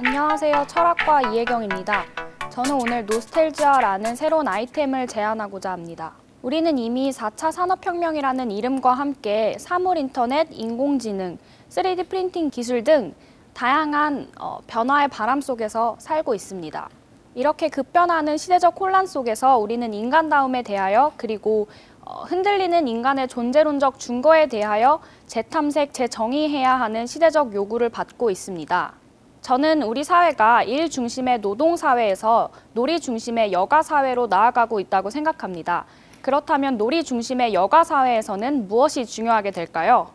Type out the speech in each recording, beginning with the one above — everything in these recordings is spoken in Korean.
안녕하세요. 철학과 이혜경입니다. 저는 오늘 노스텔지아라는 새로운 아이템을 제안하고자 합니다. 우리는 이미 4차 산업혁명이라는 이름과 함께 사물 인터넷, 인공지능, 3D 프린팅 기술 등 다양한 변화의 바람 속에서 살고 있습니다. 이렇게 급변하는 시대적 혼란 속에서 우리는 인간다움에 대하여 그리고 흔들리는 인간의 존재론적 증거에 대하여 재탐색, 재정의해야 하는 시대적 요구를 받고 있습니다. 저는 우리 사회가 일 중심의 노동사회에서 놀이 중심의 여가사회로 나아가고 있다고 생각합니다. 그렇다면 놀이 중심의 여가사회에서는 무엇이 중요하게 될까요?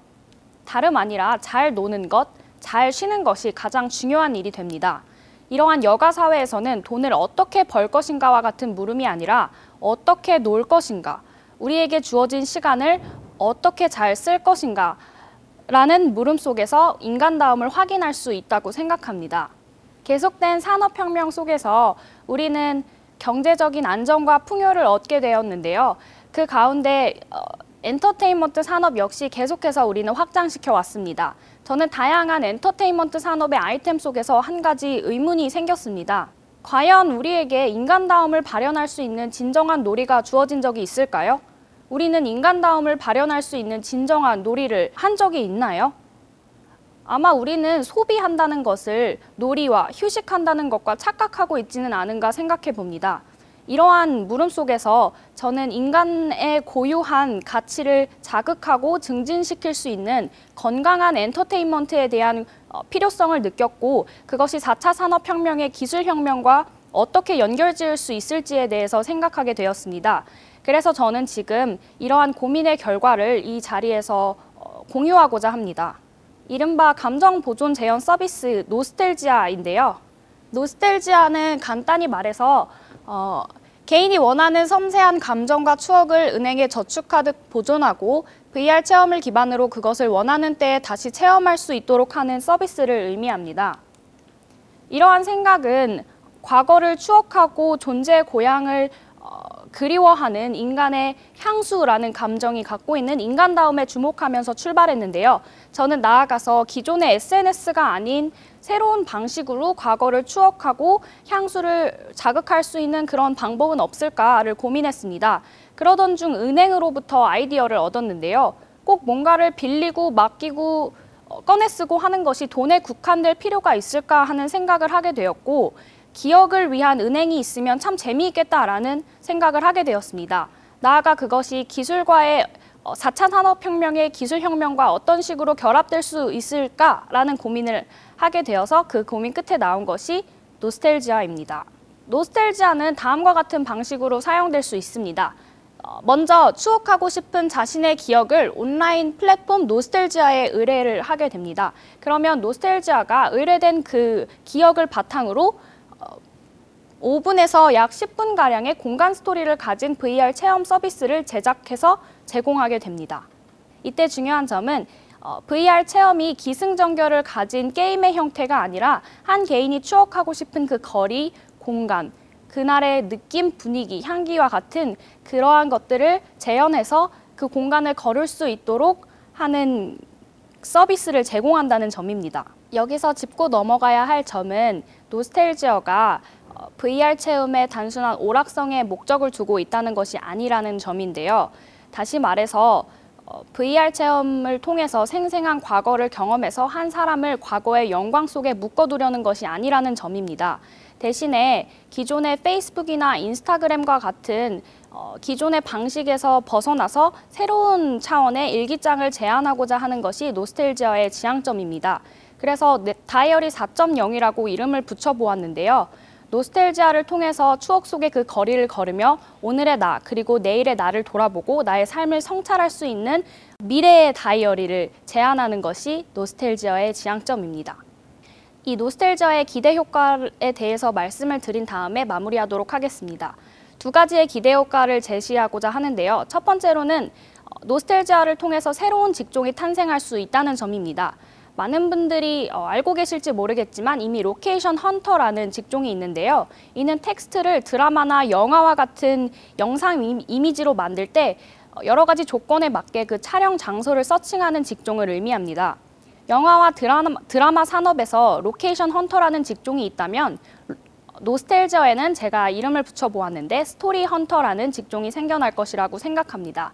다름 아니라 잘 노는 것, 잘 쉬는 것이 가장 중요한 일이 됩니다. 이러한 여가사회에서는 돈을 어떻게 벌 것인가와 같은 물음이 아니라 어떻게 놀 것인가, 우리에게 주어진 시간을 어떻게 잘 쓸 것인가 라는 물음 속에서 인간다움을 확인할 수 있다고 생각합니다. 계속된 산업혁명 속에서 우리는 경제적인 안정과 풍요를 얻게 되었는데요. 그 가운데 엔터테인먼트 산업 역시 계속해서 우리는 확장시켜 왔습니다. 저는 다양한 엔터테인먼트 산업의 아이템 속에서 한 가지 의문이 생겼습니다. 과연 우리에게 인간다움을 발현할 수 있는 진정한 놀이가 주어진 적이 있을까요? 우리는 인간다움을 발현할 수 있는 진정한 놀이를 한 적이 있나요? 아마 우리는 소비한다는 것을 놀이와 휴식한다는 것과 착각하고 있지는 않은가 생각해 봅니다. 이러한 물음 속에서 저는 인간의 고유한 가치를 자극하고 증진시킬 수 있는 건강한 엔터테인먼트에 대한 필요성을 느꼈고, 그것이 4차 산업혁명의 기술혁명과 어떻게 연결지을 수 있을지에 대해서 생각하게 되었습니다. 그래서 저는 지금 이러한 고민의 결과를 이 자리에서 공유하고자 합니다. 이른바 감정 보존 재현 서비스 노스텔지아인데요. 노스텔지아는 간단히 말해서 개인이 원하는 섬세한 감정과 추억을 은행에 저축하듯 보존하고 VR 체험을 기반으로 그것을 원하는 때에 다시 체험할 수 있도록 하는 서비스를 의미합니다. 이러한 생각은 과거를 추억하고 존재의 고향을 그리워하는 인간의 향수라는 감정이 갖고 있는 인간다움에 주목하면서 출발했는데요. 저는 나아가서 기존의 SNS가 아닌 새로운 방식으로 과거를 추억하고 향수를 자극할 수 있는 그런 방법은 없을까를 고민했습니다. 그러던 중 은행으로부터 아이디어를 얻었는데요. 꼭 뭔가를 빌리고 맡기고 꺼내 쓰고 하는 것이 돈에 국한될 필요가 있을까 하는 생각을 하게 되었고, 기억을 위한 은행이 있으면 참 재미있겠다라는 생각을 하게 되었습니다. 나아가 그것이 기술과의 4차 산업혁명의 기술혁명과 어떤 식으로 결합될 수 있을까라는 고민을 하게 되어서 그 고민 끝에 나온 것이 노스텔지아입니다. 노스텔지아는 다음과 같은 방식으로 사용될 수 있습니다. 먼저 추억하고 싶은 자신의 기억을 온라인 플랫폼 노스텔지아에 의뢰를 하게 됩니다. 그러면 노스텔지아가 의뢰된 그 기억을 바탕으로 5분에서 약 10분가량의 공간 스토리를 가진 VR 체험 서비스를 제작해서 제공하게 됩니다. 이때 중요한 점은 VR 체험이 기승전결을 가진 게임의 형태가 아니라 한 개인이 추억하고 싶은 그 거리, 공간, 그날의 느낌, 분위기, 향기와 같은 그러한 것들을 재현해서 그 공간을 걸을 수 있도록 하는 서비스를 제공한다는 점입니다. 여기서 짚고 넘어가야 할 점은 노스텔지아가 VR 체험의 단순한 오락성에 목적을 두고 있다는 것이 아니라는 점인데요. 다시 말해서 VR 체험을 통해서 생생한 과거를 경험해서 한 사람을 과거의 영광 속에 묶어두려는 것이 아니라는 점입니다. 대신에 기존의 페이스북이나 인스타그램과 같은 기존의 방식에서 벗어나서 새로운 차원의 일기장을 제안하고자 하는 것이 노스텔지아의 지향점입니다. 그래서 다이어리 4.0이라고 이름을 붙여보았는데요. 노스텔지아를 통해서 추억 속의 그 거리를 걸으며 오늘의 나 그리고 내일의 나를 돌아보고 나의 삶을 성찰할 수 있는 미래의 다이어리를 제안하는 것이 노스텔지아의 지향점입니다. 이 노스텔지아의 기대 효과에 대해서 말씀을 드린 다음에 마무리하도록 하겠습니다. 두 가지의 기대 효과를 제시하고자 하는데요. 첫 번째로는 노스텔지아를 통해서 새로운 직종이 탄생할 수 있다는 점입니다. 많은 분들이 알고 계실지 모르겠지만 이미 로케이션 헌터라는 직종이 있는데요. 이는 텍스트를 드라마나 영화와 같은 영상 이미지로 만들 때 여러 가지 조건에 맞게 그 촬영 장소를 서칭하는 직종을 의미합니다. 영화와 드라마 산업에서 로케이션 헌터라는 직종이 있다면 노스텔지어에는 제가 이름을 붙여보았는데 스토리 헌터라는 직종이 생겨날 것이라고 생각합니다.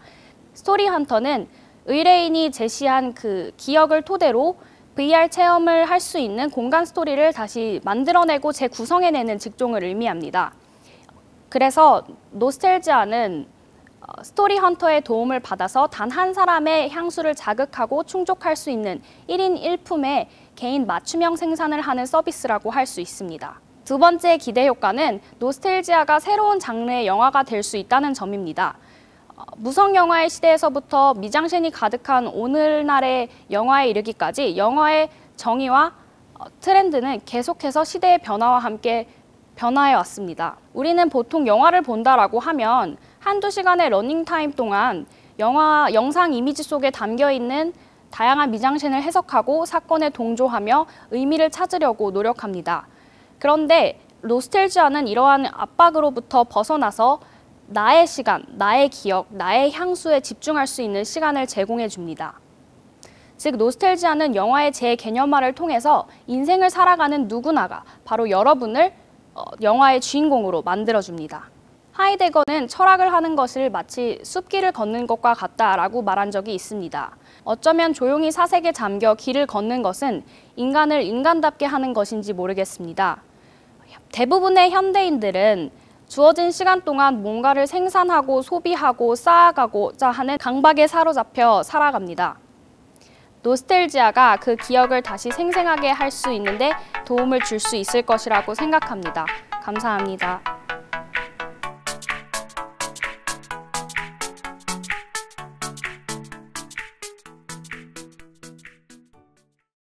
스토리 헌터는 의뢰인이 제시한 그 기억을 토대로 VR 체험을 할 수 있는 공간 스토리를 다시 만들어내고 재구성해내는 직종을 의미합니다. 그래서 노스텔지아는 스토리 헌터의 도움을 받아서 단 한 사람의 향수를 자극하고 충족할 수 있는 1인 1품의 개인 맞춤형 생산을 하는 서비스라고 할 수 있습니다. 두 번째 기대 효과는 노스텔지아가 새로운 장르의 영화가 될 수 있다는 점입니다. 무성 영화의 시대에서부터 미장센이 가득한 오늘날의 영화에 이르기까지 영화의 정의와 트렌드는 계속해서 시대의 변화와 함께 변화해 왔습니다. 우리는 보통 영화를 본다라고 하면 한두 시간의 러닝타임 동안 영상 이미지 속에 담겨있는 다양한 미장센을 해석하고 사건에 동조하며 의미를 찾으려고 노력합니다. 그런데 노스텔지아는 이러한 압박으로부터 벗어나서 나의 시간, 나의 기억, 나의 향수에 집중할 수 있는 시간을 제공해 줍니다. 즉 노스텔지아는 영화의 재개념화를 통해서 인생을 살아가는 누구나가 바로 여러분을 영화의 주인공으로 만들어줍니다. 하이데거는 철학을 하는 것을 마치 숲길을 걷는 것과 같다라고 말한 적이 있습니다. 어쩌면 조용히 사색에 잠겨 길을 걷는 것은 인간을 인간답게 하는 것인지 모르겠습니다. 대부분의 현대인들은 주어진 시간 동안 뭔가를 생산하고 소비하고 쌓아가고자 하는 강박에 사로잡혀 살아갑니다. 노스텔지아가 그 기억을 다시 생생하게 할 수 있는데 도움을 줄 수 있을 것이라고 생각합니다. 감사합니다.